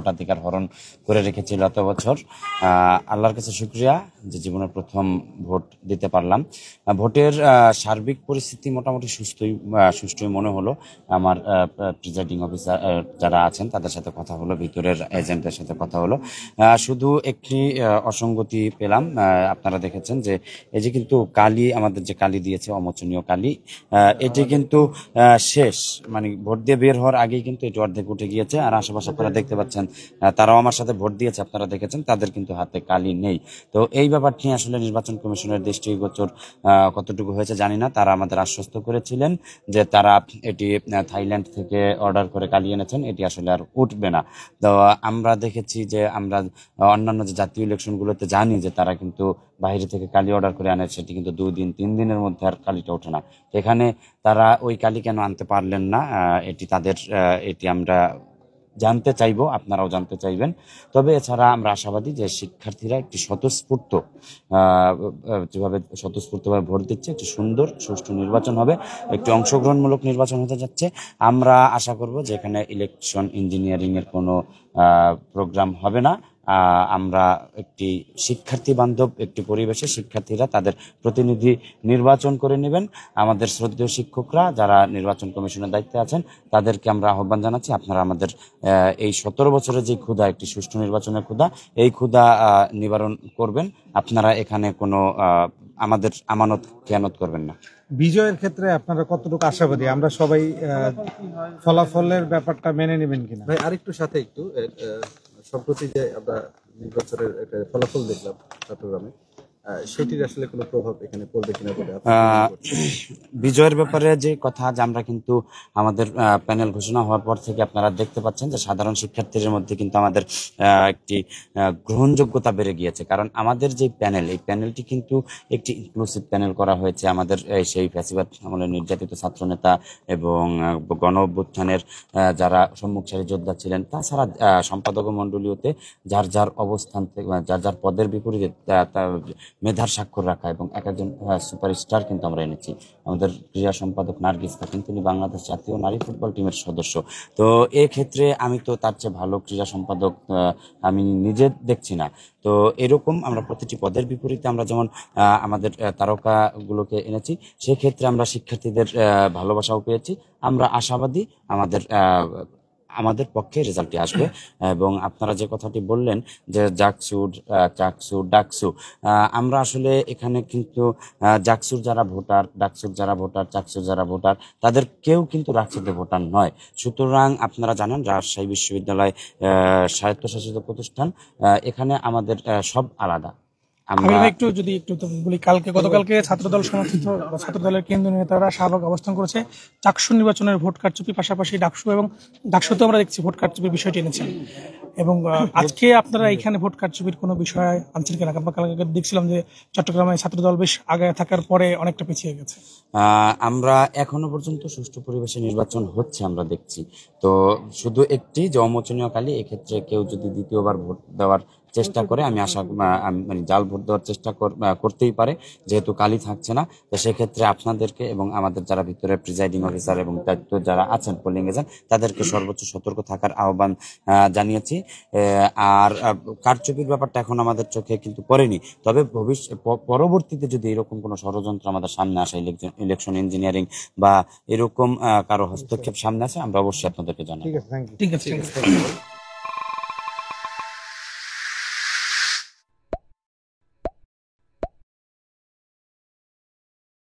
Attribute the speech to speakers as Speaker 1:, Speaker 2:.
Speaker 1: ভোটাধিকার হরণ করে রেখেছিল এত বছর। আল্লাহর কাছে শুকরিয়া যে জীবনের প্রথম ভোট দিতে পারলাম। ভোটের সার্বিক পরিস্থিতি মোটামুটি সুষ্ঠুই মনে হলো। আমার প্রিজাইডিং অফিসার যারা আছেন তাদের সাথে কথা হলো, ভিতরের এজেন্টের সাথে কথা হলো। শুধু একটি অসঙ্গতি পেলাম। আপনারা দেখেছেন যে এই যে কিন্তু কালি, আমাদের যে কালি দিয়েছে অমোচনীয় কালি, এটি কিন্তু শেষ, মানে ভোট দিয়ে বের হওয়ার আগেই কিন্তু এটি অর্ধেক উঠে গিয়েছে। আর আশেপাশে আপনারা দেখতে পাচ্ছেন তারাও আমার সাথে ভোট দিয়েছে, আপনারা দেখেছেন, তাদের কিন্তু হাতে কালি নেই। তো এই ব্যাপারটি আসলে নির্বাচন কমিশনের দৃষ্টিগোচর কতটুকু হয়েছে জানি না। তারা আমাদের আশ্বস্ত করেছিলেন যে তারা এটি থাইল্যান্ড থেকে অর্ডার করে কালি এনেছেন, এটি আসলে আর উঠবে না। তো আমরা দেখেছি যে আমরা অন্যান্য যে জাতীয় ইলেকশনগুলোতে জানি যে তারা কিন্তু বাইরে থেকে কালি অর্ডার করে আনে, সেটি কিন্তু 2 দিন 3 দিনের মধ্যে আর কালিটা ওঠে না। এখানে তারা ওই কালি কেন আনতে পারলেন না, এটি তাদের এটি আমরা জানতে চাইবো, আপনারাও জানতে চাইবেন। তবে এছাড়া আমরা আশাবাদী যে শিক্ষার্থীরা একটি যেভাবে স্বতঃস্ফূর্তভাবে ভোট দিচ্ছে, একটি সুন্দর সুষ্ঠু নির্বাচন হবে, একটি অংশগ্রহণমূলক নির্বাচন হতে যাচ্ছে। আমরা আশা করব যে এখানে ইলেকশন ইঞ্জিনিয়ারিং এর কোনো প্রোগ্রাম হবে না। আমরা একটি শিক্ষার্থী বান্ধব একটি পরিবেশে শিক্ষার্থীরা তাদের প্রতিনিধি নির্বাচন করে নেবেন। আমাদের শ্রদ্ধেয় শিক্ষকরা যারা নির্বাচন কমিশনের দায়িত্বে আছেন তাদেরকে আমরা আহ্বান জানাচ্ছি, আপনারা আমাদের এই 17 বছরের যে ক্ষুধা, একটি সুষ্ঠু নির্বাচনের ক্ষুধা, এই ক্ষুধা নিবারণ করবেন। আপনারা এখানে কোনো আমাদের আমানত খেয়ানত করবেন না।
Speaker 2: বিজয়ের ক্ষেত্রে আপনারা কতটুকু আশাবাদী? আমরা সবাই ফলাফলের ব্যাপারটা মেনে নেবেন কিনা?
Speaker 3: ভাই আরেকটু সাথে একটু সম্প্রতি যে আমরা নির্বাচনের একটা ফলাফল দেখলাম চট্টগ্রামে, সেটির আসলে কোনো প্রভাব এখানে পড়বে কিনা বলে
Speaker 1: বিজয়ের ব্যাপারে যে কথা, যে আমরা কিন্তু আমাদের প্যানেল ঘোষণা হওয়ার পর থেকে আপনারা দেখতে পাচ্ছেন যে সাধারণ শিক্ষার্থীদের মধ্যে কিন্তু আমাদের একটি গ্রহণযোগ্যতা বেড়ে গিয়েছে। কারণ আমাদের যে প্যানেল, এই প্যানেলটি কিন্তু একটি ইনক্লুসিভ প্যানেল করা হয়েছে। আমাদের সেই ফ্যাসিবাদ আমলের নির্যাতিত ছাত্রনেতা এবং গণ অভ্যুত্থানের যারা সম্মুখ সারি যোদ্ধা ছিলেন, তাছাড়া সম্পাদক মণ্ডলীয়তে যার যার অবস্থান থেকে, যার যার পদের বিপরীতে মেধার স্বাক্ষর রাখা এবং একজন সুপারস্টার কিন্তু আমরা এনেছি। আমাদের ক্রীড়া সম্পাদক নার্গিস থাকেন, তিনি বাংলাদেশ জাতীয় নারী ফুটবল টিমের সদস্য। তো এক্ষেত্রে আমি তো তার চেয়ে ভালো ক্রীড়া সম্পাদক আমি নিজে দেখছি না। তো এরকম আমরা প্রতিটি পদের বিপরীতে আমরা যেমন আমাদের তারকাগুলোকে এনেছি, সেক্ষেত্রে আমরা শিক্ষার্থীদের ভালোবাসাও পেয়েছি। আমরা আশাবাদী আমাদের পক্ষে রেজাল্টটি আসবে। এবং আপনারা যে কথাটি বললেন যে ডাকসু, আমরা আসলে এখানে কিন্তু জাকসুর যারা ভোটার, ডাকসুর যারা ভোটার, চাকসুর যারা ভোটার, তাদের কেউ কিন্তু রাকসুতে ভোটার নয়। সুতরাং আপনারা জানেন রাজশাহী বিশ্ববিদ্যালয় স্বায়ত্তশাসিত প্রতিষ্ঠান, এখানে আমাদের সব আলাদা।
Speaker 4: আমি একটু বলি, গতকালকে ছাত্রদল সমর্থিত ছাত্রদলের কেন্দ্রীয় নেতারা শাহবাগ অবস্থান করেছে। চাকসু নির্বাচনের ভোট কারচুপি, পাশাপাশি ডাকসুতেও আমরা দেখছি ভোট কারচুপির বিষয়টি এনেছেন। এবং আজকে আপনারা এখানে ভোট কারচুপির কোনো বিষয় আনছেন কিনা? কালকে দেখছিলাম যে চট্টগ্রামে ছাত্রদল বেশ আগে থাকার পরে অনেকটা পিছিয়ে গেছে।
Speaker 1: আমরা এখনো পর্যন্ত সুষ্ঠু পরিবেশে নির্বাচন হচ্ছে আমরা দেখছি। তো শুধু একটি যে অমোচনীয় কালী, এক্ষেত্রে কেউ যদি দ্বিতীয়বার ভোট দেওয়ার চেষ্টা করে, আমি মানে জাল ভোট দেওয়ার চেষ্টা করতেই পারে, যেহেতু কালি থাকছে না। তো সেক্ষেত্রে আপনাদেরকে এবং আমাদের যারা ভিতরে প্রিজাইডিং অফিসার এবং দায়িত্ব যারা আছেন পোলিং এজেন্ট, তাদেরকে সর্বোচ্চ সতর্ক থাকার আহ্বান জানিয়েছি। আর কারচুপির ব্যাপারটা এখন আমাদের চোখে কিন্তু পড়েনি। তবে পরবর্তীতে যদি এরকম কোনো ষড়যন্ত্র আমাদের সামনে আসে, ইলেকশন ইঞ্জিনিয়ারিং বা এরকম কারো হস্তক্ষেপ সামনে আসে, আমরা অবশ্যই আপনাদেরকে জানাবো।
Speaker 2: ঠিক আছে।